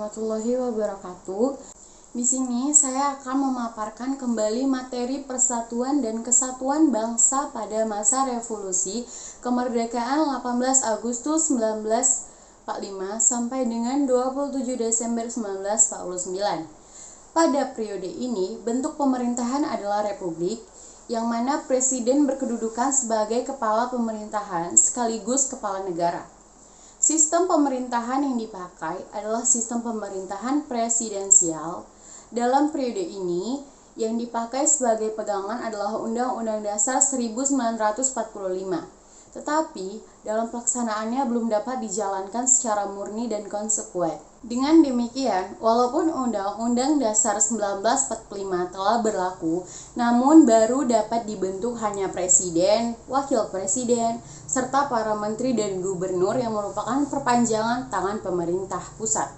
warahmatullahi wabarakatuh. Di sini saya akan memaparkan kembali materi persatuan dan kesatuan bangsa pada masa revolusi kemerdekaan 18 Agustus 1945 sampai dengan 27 Desember 1949. Pada periode ini, bentuk pemerintahan adalah republik, yang mana presiden berkedudukan sebagai kepala pemerintahan sekaligus kepala negara. Sistem pemerintahan yang dipakai adalah sistem pemerintahan presidensial. Dalam periode ini, yang dipakai sebagai pegangan adalah Undang-Undang Dasar 1945. Tetapi, dalam pelaksanaannya belum dapat dijalankan secara murni dan konsekuen. Dengan demikian, walaupun Undang-Undang Dasar 1945 telah berlaku, namun baru dapat dibentuk hanya presiden, wakil presiden, serta para menteri dan gubernur yang merupakan perpanjangan tangan pemerintah pusat.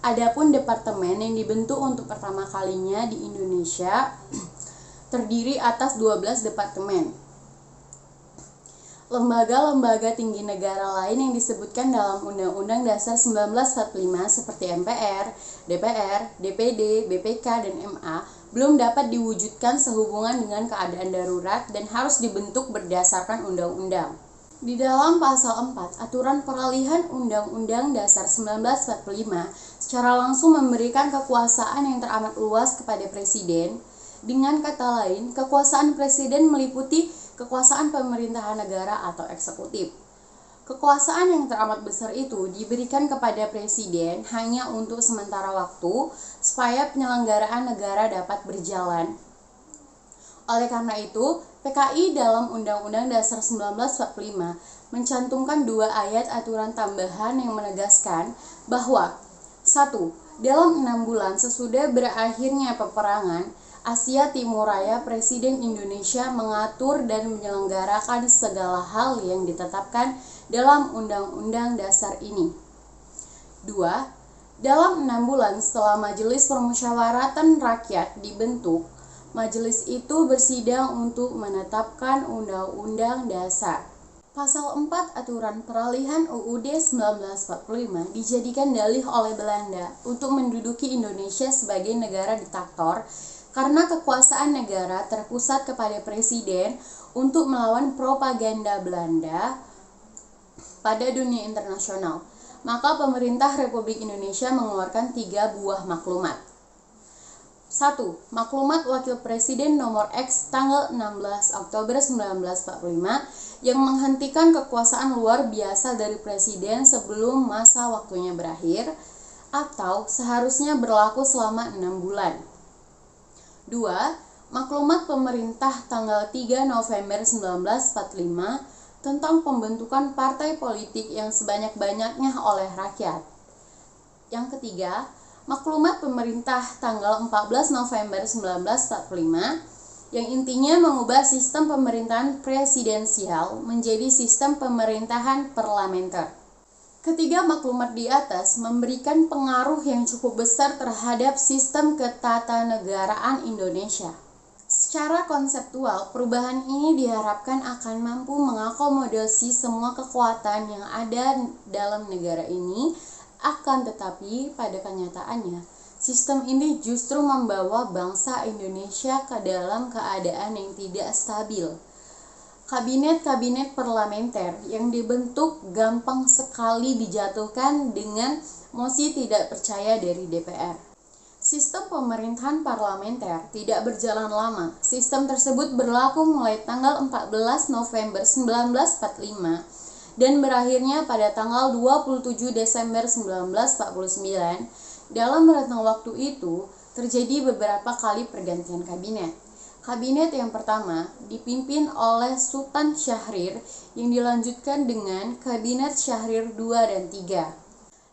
Adapun departemen yang dibentuk untuk pertama kalinya di Indonesia terdiri atas 12 departemen. Lembaga-lembaga tinggi negara lain yang disebutkan dalam Undang-Undang Dasar 1945 seperti MPR, DPR, DPD, BPK, dan MA belum dapat diwujudkan sehubungan dengan keadaan darurat dan harus dibentuk berdasarkan undang-undang. Di dalam pasal 4, aturan peralihan Undang-Undang Dasar 1945 secara langsung memberikan kekuasaan yang teramat luas kepada presiden. Dengan kata lain, kekuasaan presiden meliputi kekuasaan pemerintahan negara atau eksekutif. Kekuasaan yang teramat besar itu diberikan kepada presiden hanya untuk sementara waktu supaya penyelenggaraan negara dapat berjalan. Oleh karena itu, PKI dalam Undang-Undang Dasar 1945 mencantumkan 2 ayat aturan tambahan yang menegaskan bahwa 1. Dalam 6 bulan sesudah berakhirnya peperangan Asia Timur Raya, Presiden Indonesia mengatur dan menyelenggarakan segala hal yang ditetapkan dalam Undang-Undang Dasar ini. 2. Dalam 6 bulan setelah Majelis Permusyawaratan Rakyat dibentuk, majelis itu bersidang untuk menetapkan Undang-Undang Dasar. Pasal 4 aturan peralihan UUD 1945 dijadikan dalih oleh Belanda untuk menduduki Indonesia sebagai negara diktator karena kekuasaan negara terpusat kepada presiden untuk melawan propaganda Belanda pada dunia internasional. Maka pemerintah Republik Indonesia mengeluarkan 3 buah maklumat. 1. Maklumat Wakil Presiden nomor X tanggal 16 Oktober 1945 yang menghentikan kekuasaan luar biasa dari presiden sebelum masa waktunya berakhir atau seharusnya berlaku selama 6 bulan. 2. Maklumat pemerintah tanggal 3 November 1945 tentang pembentukan partai politik yang sebanyak-banyaknya oleh rakyat. Yang ketiga, maklumat pemerintah tanggal 14 November 1945 yang intinya mengubah sistem pemerintahan presidensial menjadi sistem pemerintahan parlementer. Ketiga maklumat di atas memberikan pengaruh yang cukup besar terhadap sistem ketatanegaraan Indonesia. Secara konseptual, perubahan ini diharapkan akan mampu mengakomodasi semua kekuatan yang ada dalam negara ini. Akan tetapi, pada kenyataannya, sistem ini justru membawa bangsa Indonesia ke dalam keadaan yang tidak stabil. Kabinet-kabinet parlementer yang dibentuk gampang sekali dijatuhkan dengan mosi tidak percaya dari DPR. Sistem pemerintahan parlementer tidak berjalan lama. Sistem tersebut berlaku mulai tanggal 14 November 1945 dan berakhirnya pada tanggal 27 Desember 1949. Dalam rentang waktu itu, terjadi beberapa kali pergantian kabinet. Kabinet yang pertama dipimpin oleh Sultan Syahrir yang dilanjutkan dengan Kabinet Syahrir II dan III.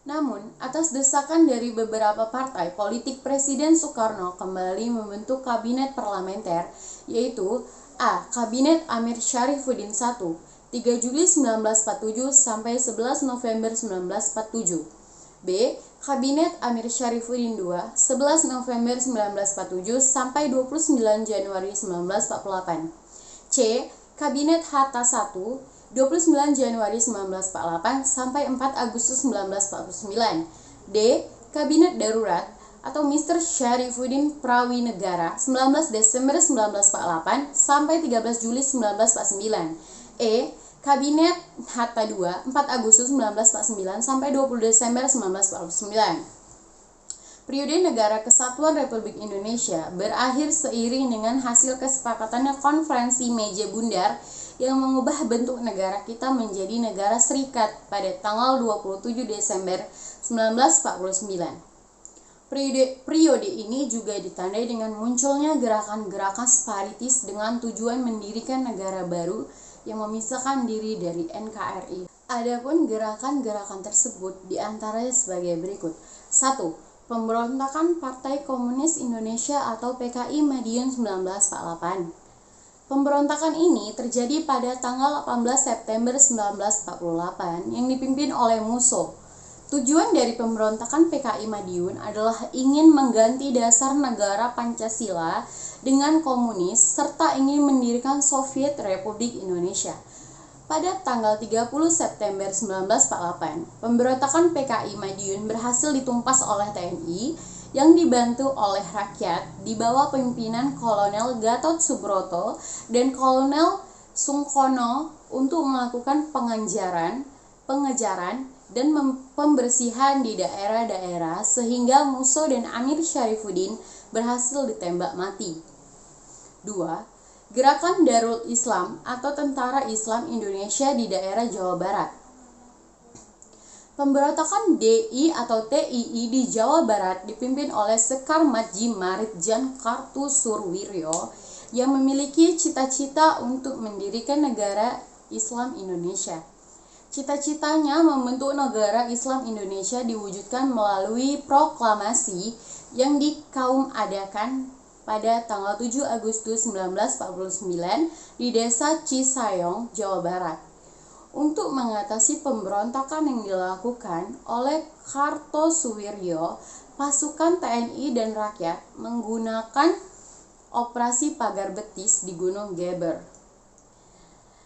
Namun, atas desakan dari beberapa partai politik, Presiden Soekarno kembali membentuk kabinet parlementer, yaitu A. Kabinet Amir Syarifuddin I, 3 Juli 1947 sampai 11 November 1947. B. Kabinet Amir Syarifuddin II, 11 November 1947 sampai 29 Januari 1948. C. Kabinet Hatta I, 29 Januari 1948 sampai 4 Agustus 1949. D. Kabinet Darurat atau Mr. Syarifuddin Prawinegara 19 Desember 1948 sampai 13 Juli 1949. Kabinet Hatta II 4 Agustus 1949 sampai 20 Desember 1949. Periode Negara Kesatuan Republik Indonesia berakhir seiring dengan hasil kesepakatannya Konferensi Meja Bundar yang mengubah bentuk negara kita menjadi negara serikat pada tanggal 27 Desember 1949. Periode ini juga ditandai dengan munculnya gerakan-gerakan separatis dengan tujuan mendirikan negara baru yang memisahkan diri dari NKRI. Adapun gerakan-gerakan tersebut diantaranya sebagai berikut. 1. Pemberontakan Partai Komunis Indonesia atau PKI Madiun 1948. Pemberontakan ini terjadi pada tanggal 18 September 1948 yang dipimpin oleh Musso. Tujuan dari pemberontakan PKI Madiun adalah ingin mengganti dasar negara Pancasila dengan komunis serta ingin mendirikan Soviet Republik Indonesia. Pada tanggal 30 September 1948, pemberontakan PKI Madiun berhasil ditumpas oleh TNI yang dibantu oleh rakyat di bawah pimpinan Kolonel Gatot Subroto dan Kolonel Sungkono untuk melakukan pengejaran dan pembersihan di daerah-daerah sehingga Musso dan Amir Syarifuddin berhasil ditembak mati. 2. Gerakan Darul Islam atau Tentara Islam Indonesia di daerah Jawa Barat. Pemberontakan DI atau TII di Jawa Barat dipimpin oleh Sekar Madji Maridjan Kartosurwiryo yang memiliki cita-cita untuk mendirikan negara Islam Indonesia. Cita-citanya membentuk negara Islam Indonesia diwujudkan melalui proklamasi yang dikaumadakan pada tanggal 7 Agustus 1949 di Desa Cisayong, Jawa Barat. Untuk mengatasi pemberontakan yang dilakukan oleh Kartosuwiryo, pasukan TNI dan rakyat menggunakan operasi pagar betis di Gunung Geber.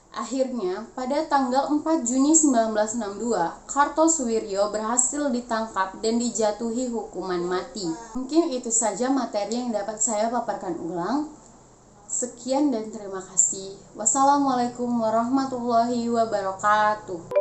Akhirnya, pada tanggal 4 Juni 1962, Kartosuwiryo berhasil ditangkap dan dijatuhi hukuman mati. Mungkin itu saja materi yang dapat saya paparkan ulang. Sekian dan terima kasih. Wassalamualaikum warahmatullahi wabarakatuh.